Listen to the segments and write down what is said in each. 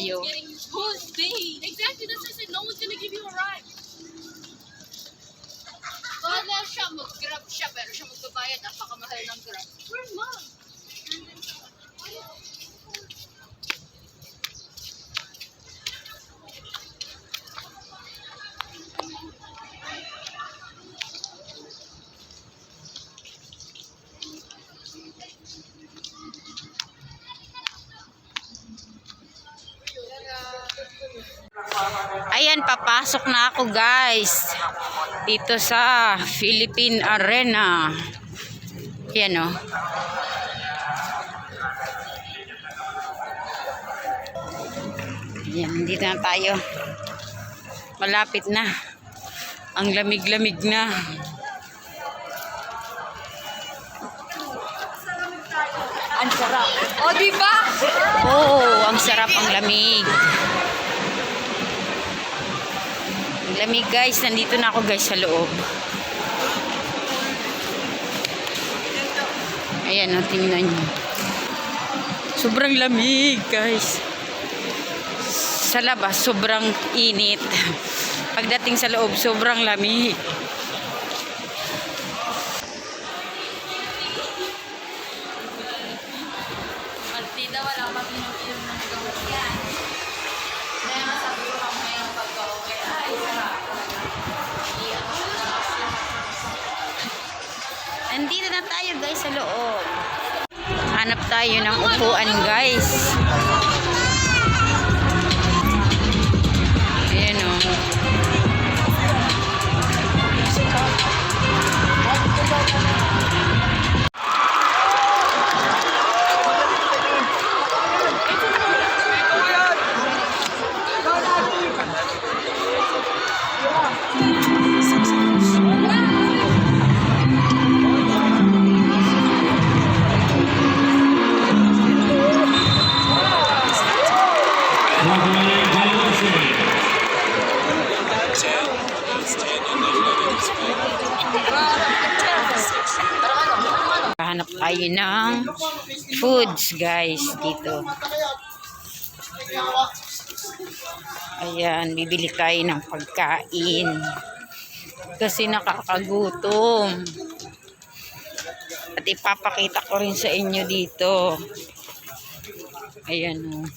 tayo. Who's they? Exactly, that's what I said. No one's gonna give you a ride. Wala siya, mag-grab siya, pero siya magbabayad. Napakamahal ng grab. Where's mom? Ayan, papasok na ako guys. Dito sa Philippine Arena. Yan o. Yan, dito na tayo. Malapit na. Ang lamig-lamig na. Ang sarap. Oh, diba? Oo, ang sarap, ang lamig. Ang lamig guys, nandito na ako guys sa loob. Ayan o, tingnan nyo. Sobrang lamig guys. Sa labas, sobrang init. Pagdating sa loob, sobrang lamig. Martida, wala pa pinukinom ng gawin yan. Kaya nga sabi ko mamaya ang pagka-okay. Ay, sarap. Nandito na tayo guys sa loob. Hanap tayo ng upuan guys. Ayan o. Hanap tayo ng foods guys dito. Ayan, bibili tayo ng pagkain. Kasi nakakagutom. At ipapakita ko rin sa inyo dito. Ayan o.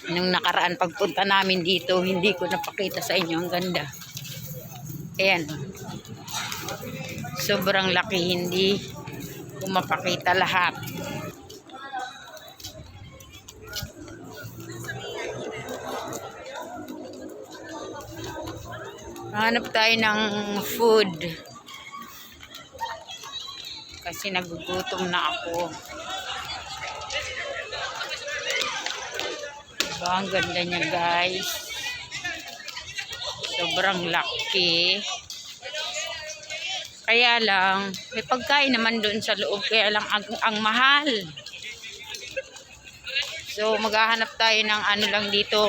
Nung nakaraan pagpunta namin dito, hindi ko napakita sa inyo. Ang ganda. Ayan o. Sobrang laki, hindi ko mapakita lahat. Hanap tayo ng food. Kasi nagugutom na ako. So, ang ganda niya guys. Sobrang laki. Kaya lang, may pagkain naman doon sa loob. Kaya lang ang mahal. So, maghahanap tayo ng ano lang dito.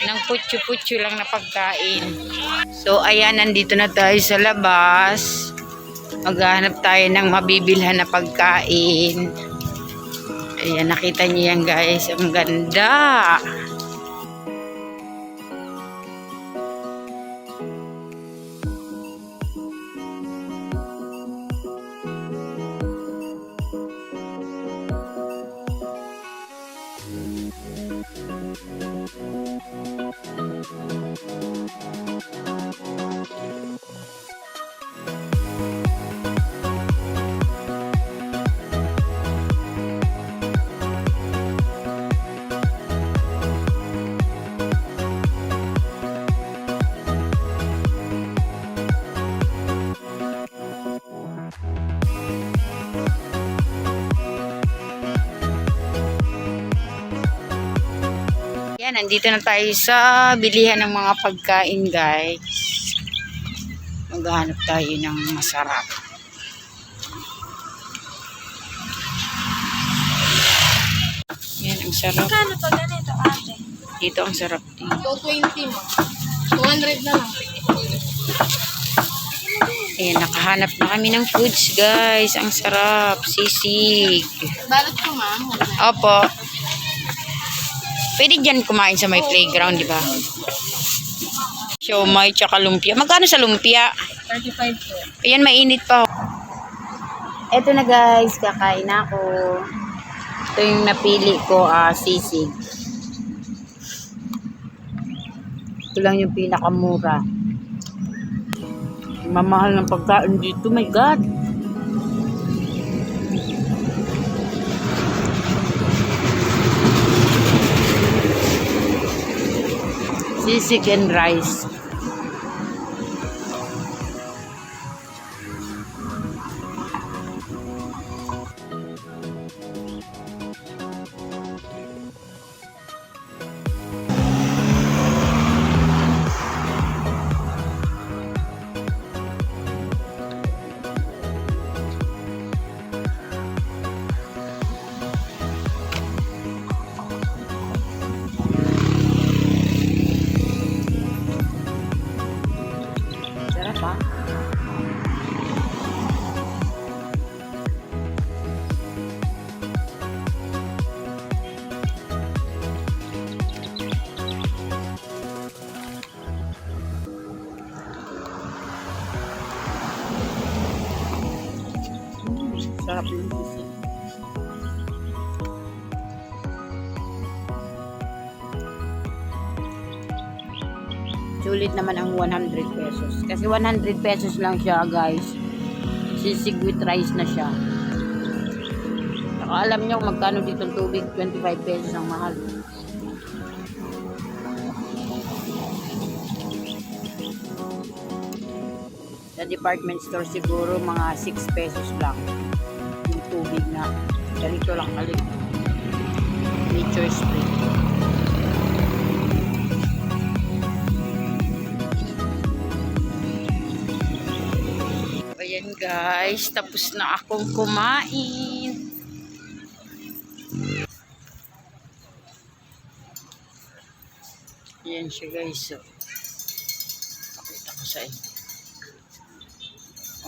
Ng putyo-putyo lang na pagkain. So, ayan, nandito na tayo sa labas. Maghahanap tayo ng mabibilhan na pagkain. Ayan, nakita niyo yan guys. Ang ganda. Yan, nandito na tayo sa bilihan ng mga pagkain guys. Maghahanap tayo ng masarap. Yan, ang sarap. Kano to ganito, ate? Dito ang sarap din. 220 mo. 200 na lang. Ayan, nakahanap na kami ng foods guys. Ang sarap. Sisig. Balot ko, ma'am. Opo. Pwede dyan kumain sa may playground, di ba? Siomay tsaka lumpia. Magkano sa lumpia? 35 po. Ayan, mainit pa. Eto na guys, kakain na ako. Ito yung napili ko, sisig. Ito lang yung pinakamura. Mamahal ng pagkain dito, my God. Sisig and rice. Sarap ah. Sarap yung sisig. Sulit naman ang 100 pesos. Kasi 100 pesos lang siya, guys. Sisig with rice na siya. Saka alam nyo kung magkano dito ang tubig, 25 pesos ang mahal. Sa department store siguro mga 6 pesos lang yung tubig na ganito lang kalit. Nature spring. Ayan guys, tapos na akong kumain. Ayan siya guys. So, pakita ko sa inyo.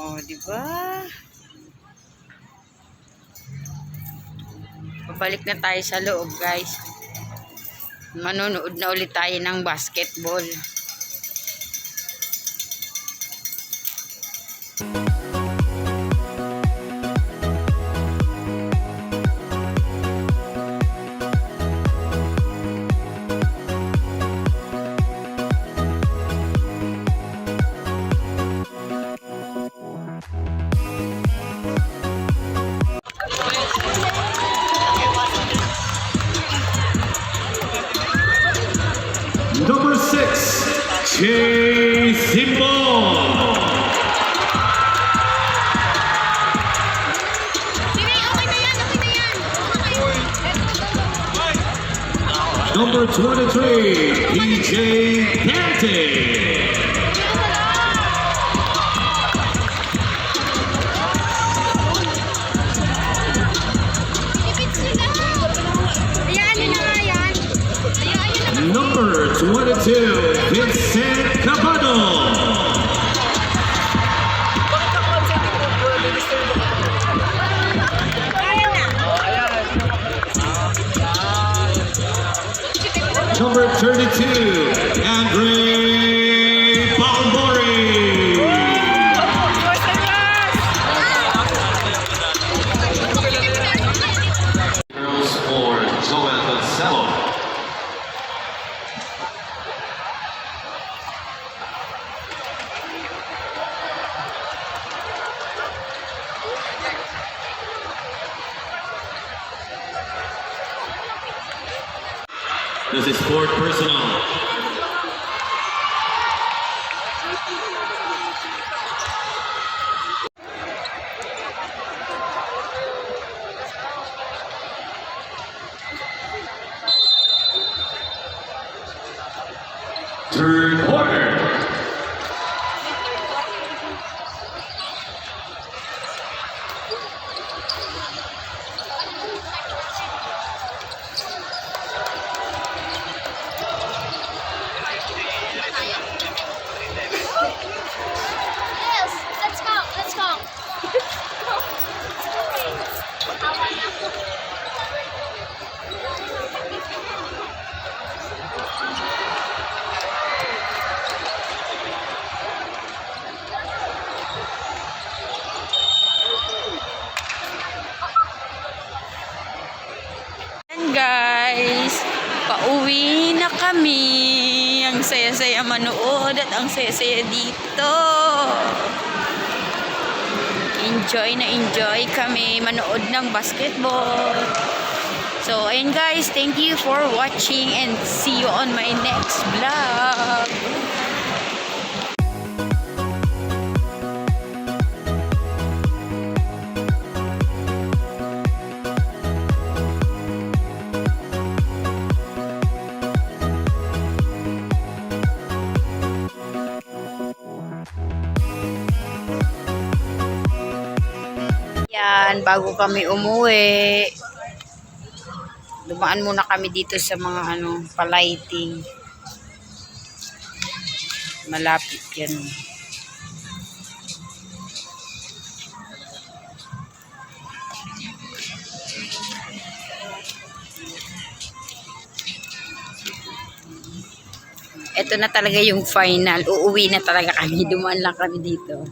Oh, di ba? Pabalik na tayo sa loob, guys. Manonood na ulit tayo ng basketball. Number 6, Jay Simbon. Number 23, PJ Pante. Number 22, Vincent Capano. Number 32, Andre Balmori. Girls for Joel Gonzalo. This is sport personal. Third quarter. Yes, let's go, let's go. kami. Ang saya-saya manood at ang saya-saya dito. Enjoy na enjoy kami manood ng basketball. So, ayun guys, thank you for watching and see you on my next vlog. Yan, bago kami umuwi, dumaan muna kami dito sa mga palighting. Malapit yan. Ito na talaga yung final. Uuwi na talaga kami. Dumaan lang kami dito.